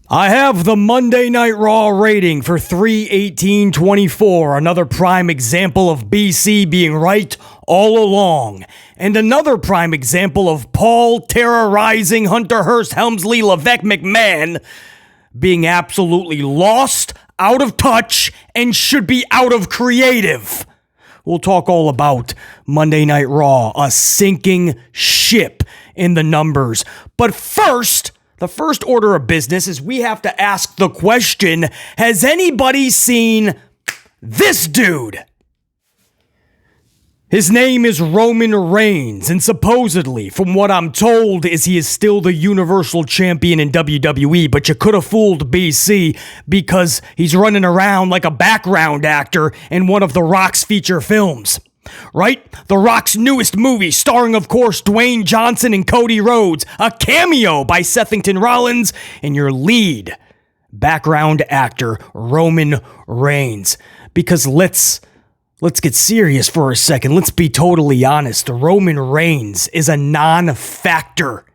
I have the Monday Night Raw rating for 3/18/24, another prime example of BC being right all along, and another prime example of Paul terrorizing Hunter Hearst Helmsley Levesque McMahon being absolutely lost, out of touch, and should be out of creative. We'll talk all about Monday Night Raw, a sinking ship in the numbers. But first, the first order of business is we have to ask the question, has anybody seen this dude? His name is Roman Reigns, and supposedly, from what I'm told, he is still the Universal Champion in WWE, but you could have fooled BC because he's running around like a background actor in one of The Rock's feature films. Right? The Rock's newest movie, starring, of course, Dwayne Johnson and Cody Rhodes, a cameo by Sethington Rollins, and your lead background actor, Roman Reigns. Because let's get serious for a second. Let's be totally honest. Roman Reigns is a non-factor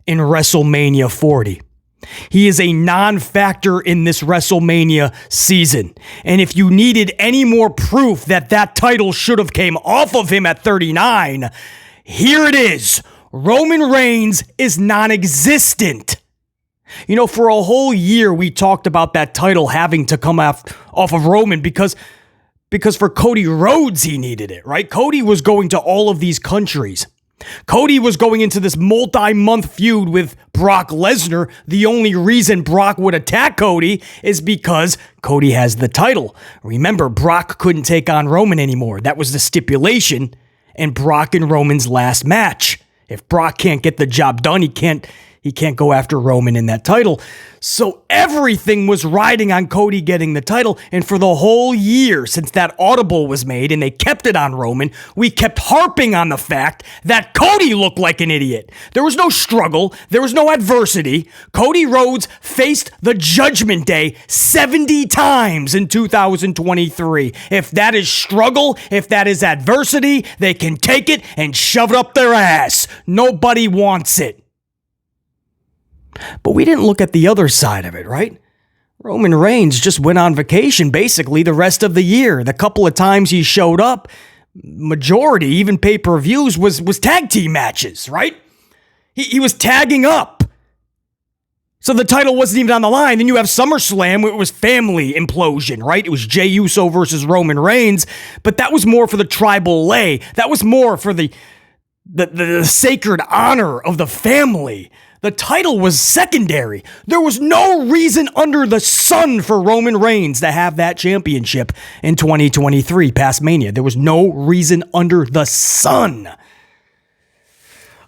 in WrestleMania 40. He is a non-factor in this WrestleMania season. And if you needed any more proof that that title should have came off of him at 39, here it is. Roman Reigns is non-existent. You know, for a whole year, we talked about that title having to come off of Roman because for Cody Rhodes, he needed it, right? Cody was going to all of these countries. Cody was going into this multi-month feud with Brock Lesnar. The only reason Brock would attack Cody is because Cody has the title. Remember, Brock couldn't take on Roman anymore. That was the stipulation in Brock and Roman's last match. If Brock can't get the job done, he can't go after Roman in that title. So everything was riding on Cody getting the title. And for the whole year since that audible was made and they kept it on Roman, we kept harping on the fact that Cody looked like an idiot. There was no struggle. There was no adversity. Cody Rhodes faced the Judgment Day 70 times in 2023. If that is struggle, if that is adversity, they can take it and shove it up their ass. Nobody wants it. But we didn't look at the other side of it, right? Roman Reigns just went on vacation basically the rest of the year. The couple of times he showed up, majority, even pay-per-views, was tag team matches, right? He was tagging up. So the title wasn't even on the line. Then you have SummerSlam, where it was family implosion, right? It was Jey Uso versus Roman Reigns, but that was more for the tribal lay. That was more for the sacred honor of the family. The title was secondary. There was no reason under the sun for Roman Reigns to have that championship in 2023 past Mania. There was no reason under the sun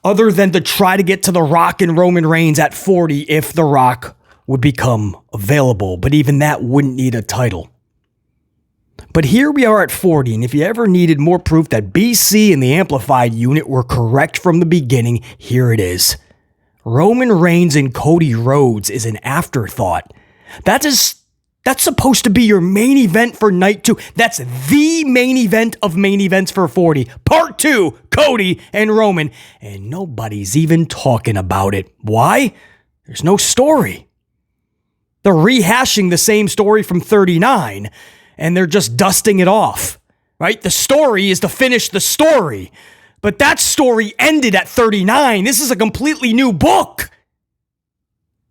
other than to try to get to The Rock and Roman Reigns at 40 if The Rock would become available. But even that wouldn't need a title. But here we are at 40, and if you ever needed more proof that BC and the Amplified unit were correct from the beginning, here it is. Roman Reigns and Cody Rhodes is an afterthought. That's supposed to be your main event for night 2. That's the main event of main events for 40. Part 2, Cody and Roman. And nobody's even talking about it. Why? There's no story. They're rehashing the same story from 39, and they're just dusting it off, right? The story is to finish the story. But that story ended at 39. This is a completely new book.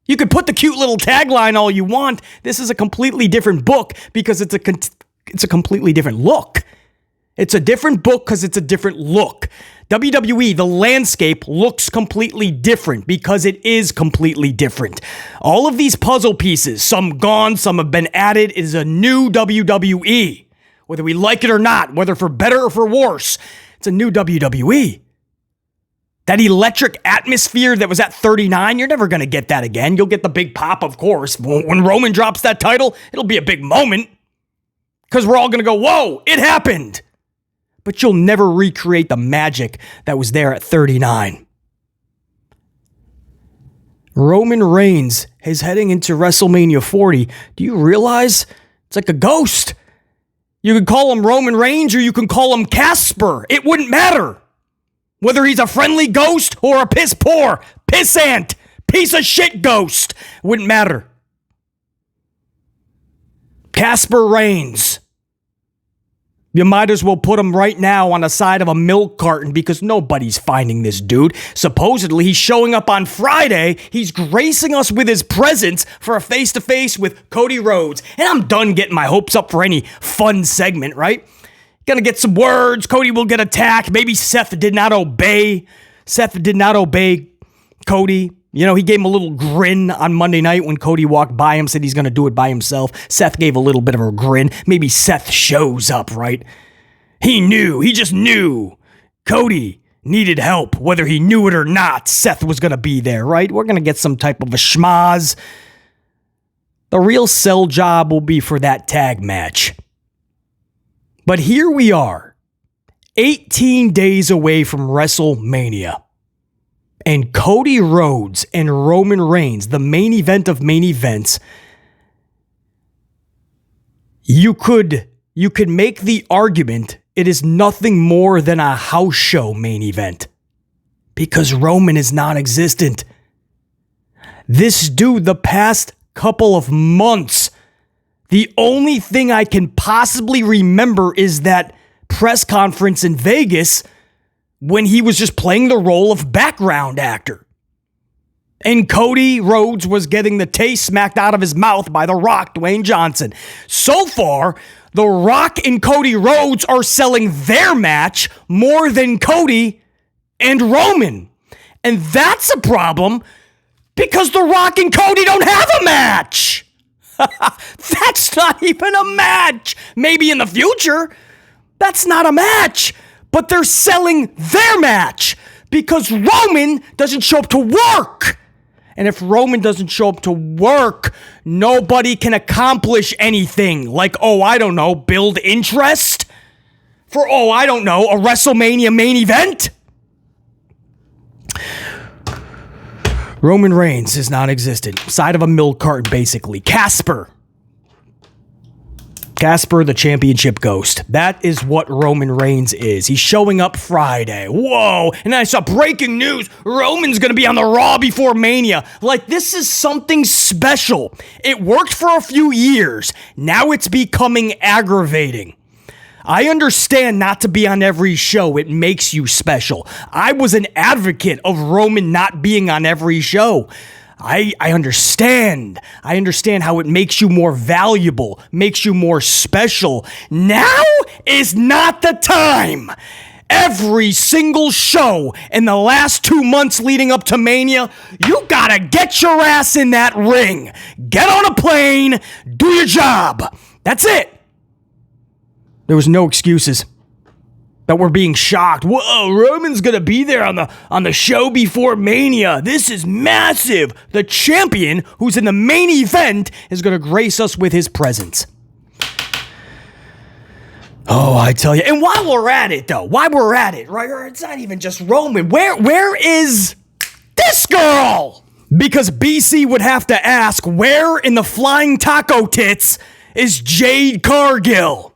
You could put the cute little tagline all you want. This is a completely different book because it's a completely different look. It's a different book because it's a different look. WWE, the landscape looks completely different because it is completely different. All of these puzzle pieces, some gone, some have been added, is a new WWE. Whether we like it or not, whether for better or for worse, it's a new WWE. That electric atmosphere that was at 39, you're never going to get that again. You'll get the big pop, of course. When Roman drops that title, it'll be a big moment. Because we're all going to go, whoa, it happened. But you'll never recreate the magic that was there at 39. Roman Reigns is heading into WrestleMania 40. Do you realize it's like a ghost? You could call him Roman Reigns or you can call him Casper. It wouldn't matter. Whether he's a friendly ghost or a piss poor, pissant, piece of shit ghost, wouldn't matter. Casper Reigns. You might as well put him right now on the side of a milk carton because nobody's finding this dude. Supposedly, he's showing up on Friday. He's gracing us with his presence for a face-to-face with Cody Rhodes. And I'm done getting my hopes up for any fun segment, right? Gonna get some words. Cody will get attacked. Maybe Seth did not obey. Seth did not obey Cody. You know, he gave him a little grin on Monday night when Cody walked by him, said he's going to do it by himself. Seth gave a little bit of a grin. Maybe Seth shows up, right? He just knew Cody needed help. Whether he knew it or not, Seth was going to be there, right? We're going to get some type of a schmaz. The real sell job will be for that tag match. But here we are, 18 days away from WrestleMania. And Cody Rhodes and Roman Reigns, the main event of main events, you could make the argument it is nothing more than a house show main event. Because Roman is non-existent. This dude, the past couple of months, the only thing I can possibly remember is that press conference in Vegas when he was just playing the role of background actor. And Cody Rhodes was getting the taste smacked out of his mouth by The Rock, Dwayne Johnson. So far, The Rock and Cody Rhodes are selling their match more than Cody and Roman. And that's a problem because The Rock and Cody don't have a match. That's not even a match. Maybe in the future. That's not a match. But they're selling their match because Roman doesn't show up to work. And if Roman doesn't show up to work, nobody can accomplish anything. Like, build interest for, a WrestleMania main event. Roman Reigns is non-existent. Side of a milk carton, basically. Casper, the championship ghost. That is what Roman Reigns is. He's showing up Friday. Whoa. And I saw breaking news. Roman's going to be on the Raw before Mania. Like, this is something special. It worked for a few years. Now it's becoming aggravating. I understand not to be on every show. It makes you special. I was an advocate of Roman not being on every show. I understand. I understand how it makes you more valuable, makes you more special. Now is not the time. Every single show in the last 2 months leading up to Mania, you gotta get your ass in that ring. Get on a plane, do your job. That's it. There was no excuses. That we're being shocked. Whoa, Roman's gonna be there on the show before Mania. This is massive. The champion who's in the main event is gonna grace us with his presence. Oh, I tell you. And while we're at it, right? It's not even just Roman. Where is this girl? Because BC would have to ask, where in the flying taco tits is Jade Cargill?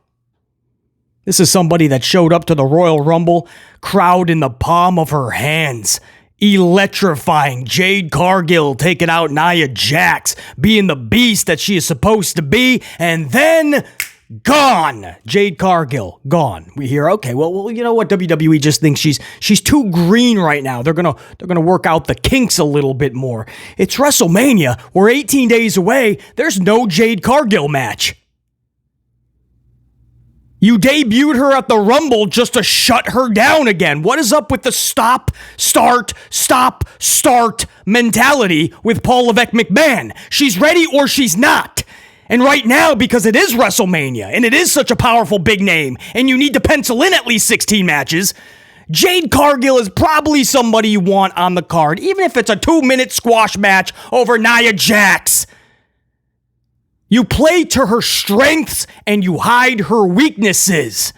This is somebody that showed up to the Royal Rumble, crowd in the palm of her hands. Electrifying. Jade Cargill taking out Nia Jax, being the beast that she is supposed to be, and then gone. Jade Cargill, gone. We hear, okay, well, you know what? WWE just thinks she's too green right now. They're gonna work out the kinks a little bit more. It's WrestleMania. We're 18 days away. There's no Jade Cargill match. You debuted her at the Rumble just to shut her down again. What is up with the stop, start mentality with Paul Levesque McMahon? She's ready or she's not. And right now, because it is WrestleMania, and it is such a powerful big name, and you need to pencil in at least 16 matches, Jade Cargill is probably somebody you want on the card, even if it's a 2-minute squash match over Nia Jax. You play to her strengths and you hide her weaknesses.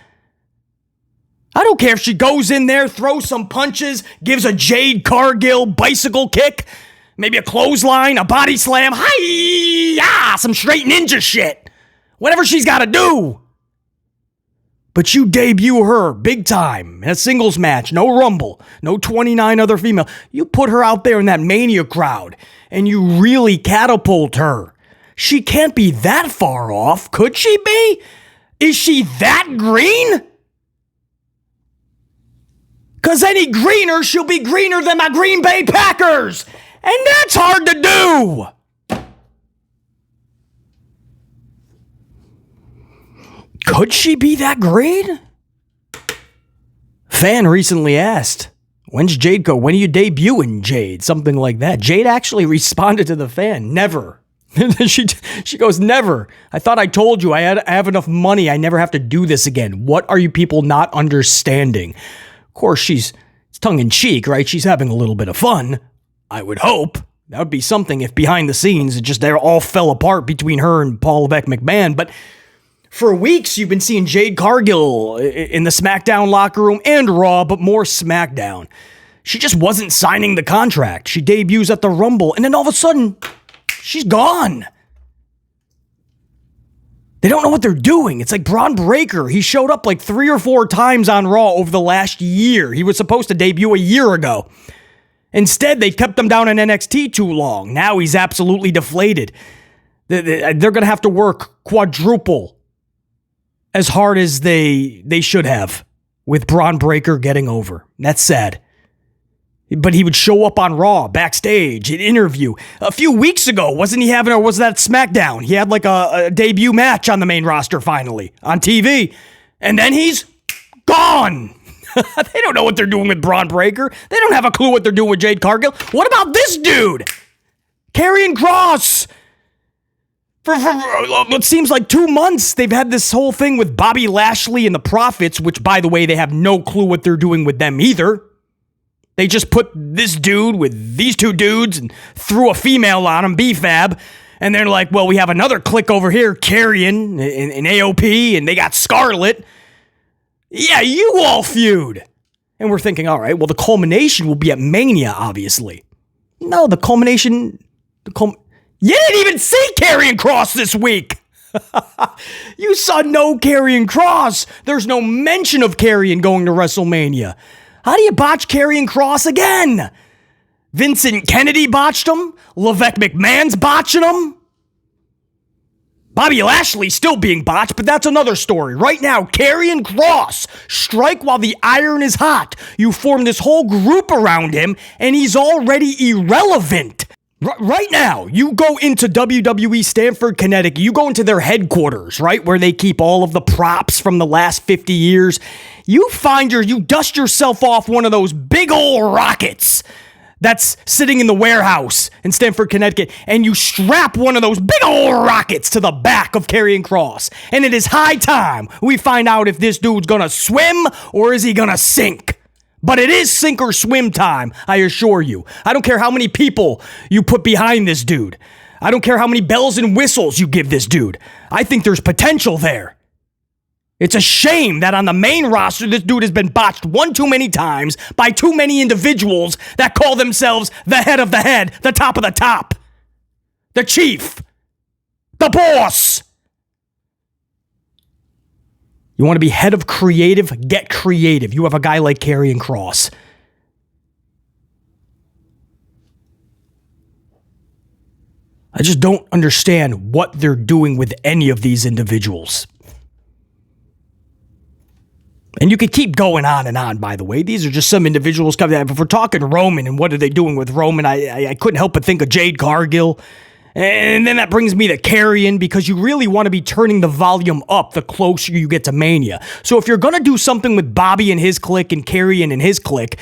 I don't care if she goes in there, throws some punches, gives a Jade Cargill bicycle kick, maybe a clothesline, a body slam, hi-ya, some straight ninja shit. Whatever she's got to do. But you debut her big time in a singles match, no Rumble, no 29 other female. You put her out there in that Mania crowd and you really catapult her. She can't be that far off, could she be? Is she that green? Because any greener, she'll be greener than my Green Bay Packers. And that's hard to do. Could she be that green? Fan recently asked, when's Jade go? When are you debuting, Jade? Something like that. Jade actually responded to the fan, never. she goes, never. I thought I told you I have enough money. I never have to do this again. What are you people not understanding? Of course, it's tongue-in-cheek, right? She's having a little bit of fun. I would hope. That would be something if behind the scenes, it just they all fell apart between her and Paul Levesque McMahon. But for weeks, you've been seeing Jade Cargill in the SmackDown locker room and Raw, but more SmackDown. She just wasn't signing the contract. She debuts at the Rumble, and then all of a sudden, she's gone. They don't know what they're doing. It's like Braun Breaker. He showed up like 3 or 4 times on Raw over the last year. He was supposed to debut a year ago. Instead, they kept him down in NXT too long. Now he's absolutely deflated. They're going to have to work quadruple as hard as they should have with Braun Breaker getting over. That's sad. But he would show up on Raw, backstage, an interview. A few weeks ago, wasn't he having, or was that SmackDown? He had like a debut match on the main roster finally, on TV. And then he's gone. They don't know what they're doing with Braun Breaker. They don't have a clue what they're doing with Jade Cargill. What about this dude? Karrion Kross. For what seems like 2 months, they've had this whole thing with Bobby Lashley and the Profits, which, by the way, they have no clue what they're doing with them either. They just put this dude with these 2 dudes and threw a female on him, B-Fab. And they're like, well, we have another clique over here, Karrion and AOP, and they got Scarlett. Yeah, you all feud. And we're thinking, all right, well, the culmination will be at Mania, obviously. No, the culmination... You didn't even see Karrion Kross this week. You saw no Karrion Kross. There's no mention of Karrion going to WrestleMania. How do you botch Karrion Kross again? Vincent Kennedy botched him. Levesque McMahon's botching him. Bobby Lashley's still being botched, but that's another story. Right now, Karrion Kross, strike while the iron is hot. You form this whole group around him, and he's already irrelevant. Right now, you go into WWE Stamford, Connecticut, you go into their headquarters, right, where they keep all of the props from the last 50 years. You dust yourself off one of those big old rockets that's sitting in the warehouse in Stamford, Connecticut, and you strap one of those big old rockets to the back of Karrion Kross. And it is high time we find out if this dude's gonna swim or is he gonna sink. But it is sink or swim time, I assure you. I don't care how many people you put behind this dude. I don't care how many bells and whistles you give this dude. I think there's potential there. It's a shame that on the main roster, this dude has been botched one too many times by too many individuals that call themselves the head of the head, the top of the top, the chief, the boss. You want to be head of creative? Get creative. You have a guy like Karrion Kross. I just don't understand what they're doing with any of these individuals. And you could keep going on and on, by the way. These are just some individuals coming out. If we're talking Roman and what are they doing with Roman, I couldn't help but think of Jade Cargill. And then that brings me to Karrion, because you really want to be turning the volume up the closer you get to Mania. So if you're going to do something with Bobby and his clique and Karrion and his clique,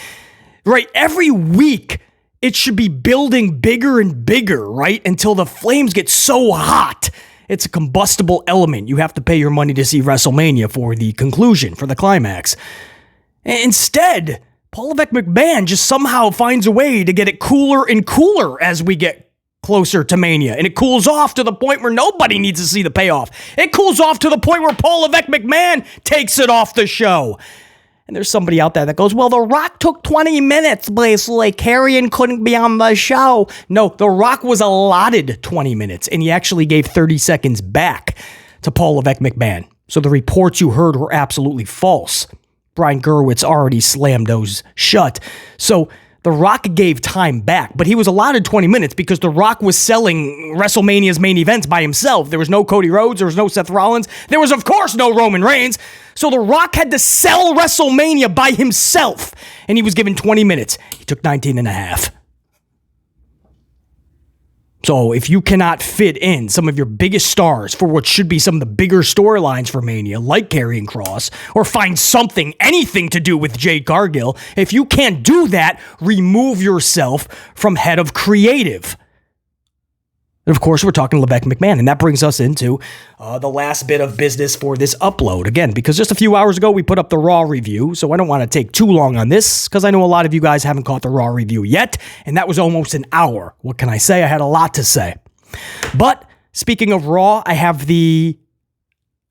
right, every week it should be building bigger and bigger, right, until the flames get so hot. It's a combustible element. You have to pay your money to see WrestleMania for the conclusion, for the climax. Instead, Paul Levesque McMahon just somehow finds a way to get it cooler and cooler as we get closer to Mania. And it cools off to the point where nobody needs to see the payoff. It cools off to the point where Paul Levesque McMahon takes it off the show. And there's somebody out there that goes, well, The Rock took 20 minutes, basically. Karrion couldn't be on the show. No, The Rock was allotted 20 minutes, and he actually gave 30 seconds back to Paul Levesque McMahon. So the reports you heard were absolutely false. Brian Gerwitz already slammed those shut. So The Rock gave time back, but he was allotted 20 minutes because The Rock was selling WrestleMania's main events by himself. There was no Cody Rhodes. There was no Seth Rollins. There was, of course, no Roman Reigns. So The Rock had to sell WrestleMania by himself, and he was given 20 minutes. He took 19 and a half. So if you cannot fit in some of your biggest stars for what should be some of the bigger storylines for Mania, like Karrion Kross, or find something, anything to do with Jade Cargill, if you can't do that, remove yourself from head of creative. And of course, we're talking Levesque McMahon, and that brings us into the last bit of business for this upload. Again, because just a few hours ago, we put up the Raw review, so I don't want to take too long on this, because I know a lot of you guys haven't caught the Raw review yet, and that was almost an hour. What can I say? I had a lot to say. But speaking of Raw, I have the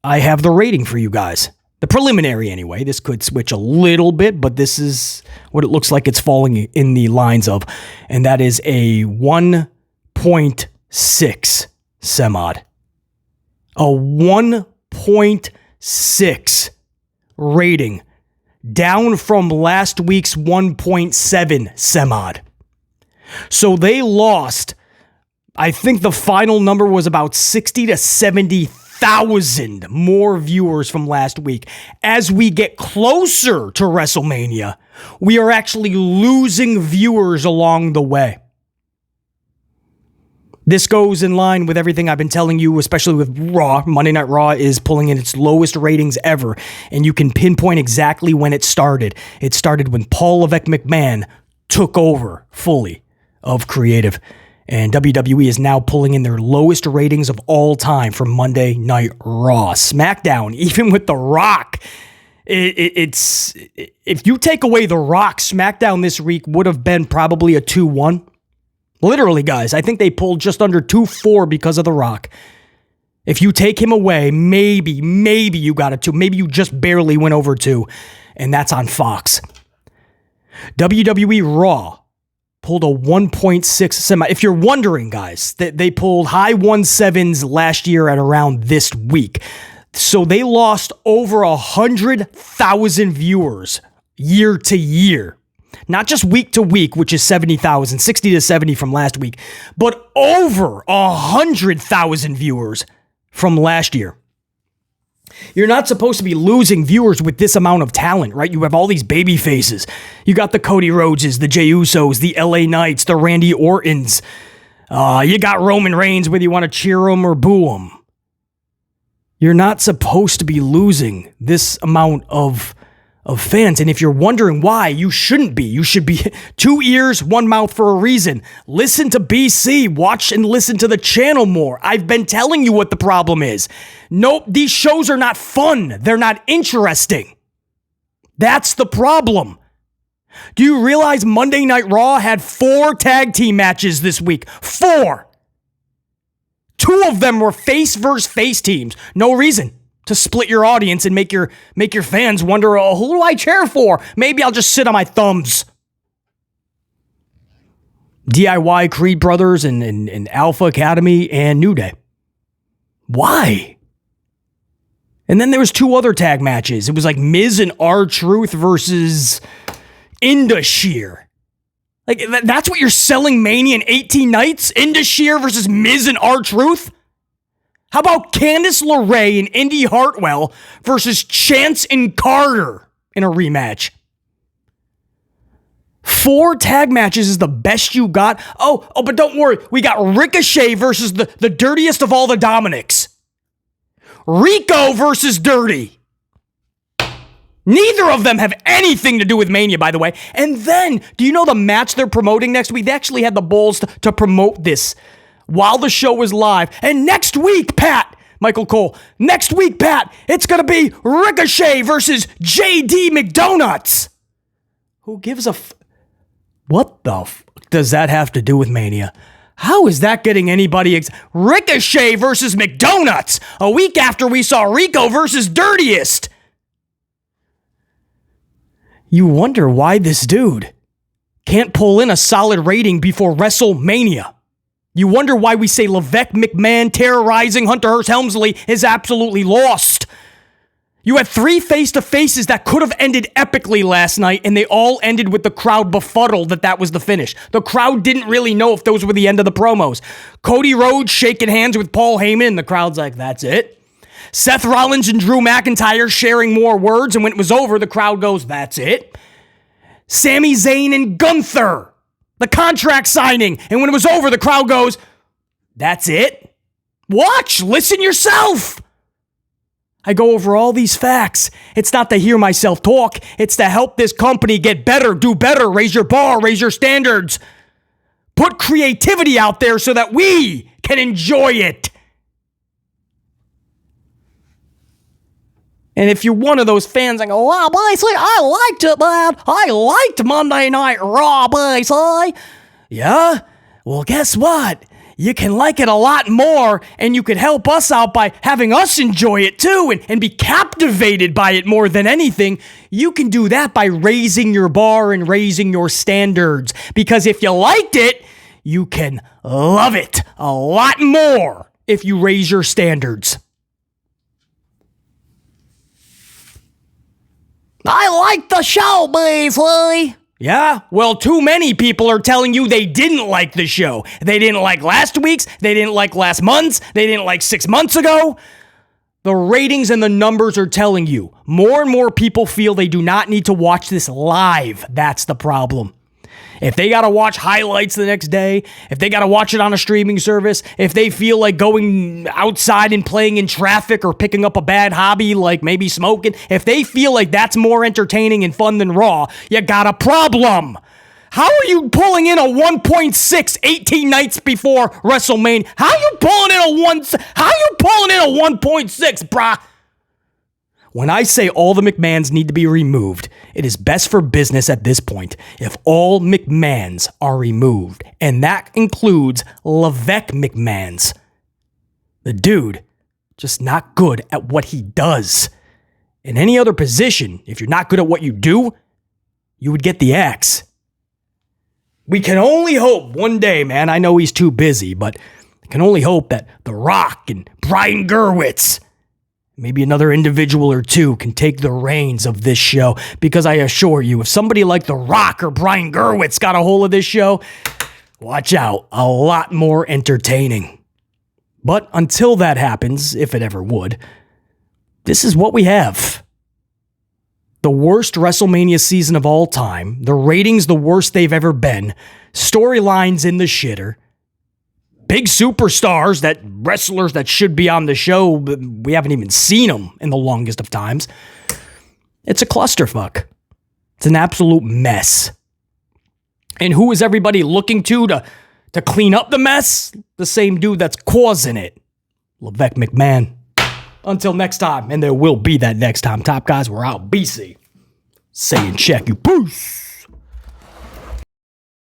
rating for you guys. The preliminary, anyway. This could switch a little bit, but this is what it looks like it's falling in the lines of, and that is a 1.6 semod. A 1.6 rating, down from last week's 1.7 semod. So they lost, I think the final number was about 60 to 70,000 more viewers from last week. As we get closer to WrestleMania, we are actually losing viewers along the way. This goes in line with everything I've been telling you, especially with Raw. Monday Night Raw is pulling in its lowest ratings ever, and you can pinpoint exactly when it started. It started when Paul Levesque McMahon took over fully of creative, and WWE is now pulling in their lowest ratings of all time for Monday Night Raw. SmackDown, even with The Rock, it's if you take away The Rock, SmackDown this week would have been probably a 2-1. Literally, guys, I think they pulled just under 2.4 because of The Rock. If you take him away, maybe you got a 2. Maybe you just barely went over 2, and that's on Fox. WWE Raw pulled a 1.6 semi. If you're wondering, guys, they pulled high 1.7s last year at around this week. So they lost over 100,000 viewers year to year. Not just week to week, which is 70,000, 60 to 70 from last week, but over 100,000 viewers from last year. You're not supposed to be losing viewers with this amount of talent, right? You have all these baby faces. You got the Cody Rhodeses, the Jey Usos, the LA Knights, the Randy Ortons. You got Roman Reigns, whether you want to cheer him or boo him. You're not supposed to be losing this amount of fans. And if you're wondering why, you shouldn't be. You should be 2 ears, 1 mouth for a reason. Listen to BC. Watch and listen to the channel more. I've been telling you what the problem is. Nope, these shows are not fun. They're not interesting. That's the problem. Do you realize Monday Night Raw had 4 tag team matches this week? 4. 2 of them were face versus face teams. No reason to split your audience and make your fans wonder, oh, who do I cheer for? Maybe I'll just sit on my thumbs. DIY, Creed Brothers, and Alpha Academy, and New Day. Why? And then there was 2 other tag matches. It was like Miz and R-Truth versus Indusheer. Like, that's what you're selling Mania in 18 nights? Indusheer versus Miz and R-Truth? How about Candice LeRae and Indy Hartwell versus Chance and Carter in a rematch? 4 tag matches is the best you got? Oh, but don't worry. We got Ricochet versus the dirtiest of all the Dominics. Rico versus Dirty. Neither of them have anything to do with Mania, by the way. And then, do you know the match they're promoting next week? They actually had the balls to promote this while the show was live. And next week, Pat, Michael Cole, next week, Pat, it's going to be Ricochet versus JD McDonuts. Who gives a what the does that have to do with Mania? How is that getting anybody Ricochet versus McDonuts a week after we saw Rico versus Dirtiest? You wonder why this dude can't pull in a solid rating before WrestleMania. You wonder why we say Levesque McMahon terrorizing Hunter Hearst Helmsley is absolutely lost. You had 3 face-to-faces that could have ended epically last night, and they all ended with the crowd befuddled that was the finish. The crowd didn't really know if those were the end of the promos. Cody Rhodes shaking hands with Paul Heyman, and the crowd's like, that's it. Seth Rollins and Drew McIntyre sharing more words, and when it was over, the crowd goes, that's it. Sami Zayn and Gunther, the contract signing, and when it was over, the crowd goes, that's it. Watch, listen yourself. I go over all these facts. It's not to hear myself talk. It's to help this company get better, do better, raise your bar, raise your standards. Put creativity out there so that we can enjoy it. And if you're one of those fans, I go, wow, basically, I liked it, man. I liked Monday Night Raw, basically. Yeah? Well, guess what? You can like it a lot more, and you can help us out by having us enjoy it too and be captivated by it more than anything. You can do that by raising your bar and raising your standards. Because if you liked it, you can love it a lot more if you raise your standards. I like the show, basically. Yeah? Well, too many people are telling you they didn't like the show. They didn't like last week's. They didn't like last month's. They didn't like 6 months ago. The ratings and the numbers are telling you. More and more people feel they do not need to watch this live. That's the problem. If they got to watch highlights the next day, if they got to watch it on a streaming service, if they feel like going outside and playing in traffic or picking up a bad hobby like maybe smoking, if they feel like that's more entertaining and fun than Raw, you got a problem. How are you pulling in a 1.6 18 nights before WrestleMania? How are you pulling in a 1.6, brah? When I say all the McMahons need to be removed, it is best for business at this point if all McMahons are removed, and that includes Levesque McMahons. The dude, just not good at what he does. In any other position, if you're not good at what you do, you would get the axe. We can only hope one day, man, I know he's too busy, but I can only hope that The Rock and Brian Gerwitz, maybe another individual or two, can take the reins of this show, because I assure you, if somebody like The Rock or Brian Gerwitz got a hold of this show, watch out, a lot more entertaining. But until that happens, if it ever would, this is what we have. The worst WrestleMania season of all time, the ratings the worst they've ever been, storylines in the shitter, big superstars, that wrestlers that should be on the show, but we haven't even seen them in the longest of times. It's a clusterfuck. It's an absolute mess. And who is everybody looking to clean up the mess? The same dude that's causing it. Levesque McMahon. Until next time, and there will be that next time. Top guys, we're out. BC. Say and check you. Peace.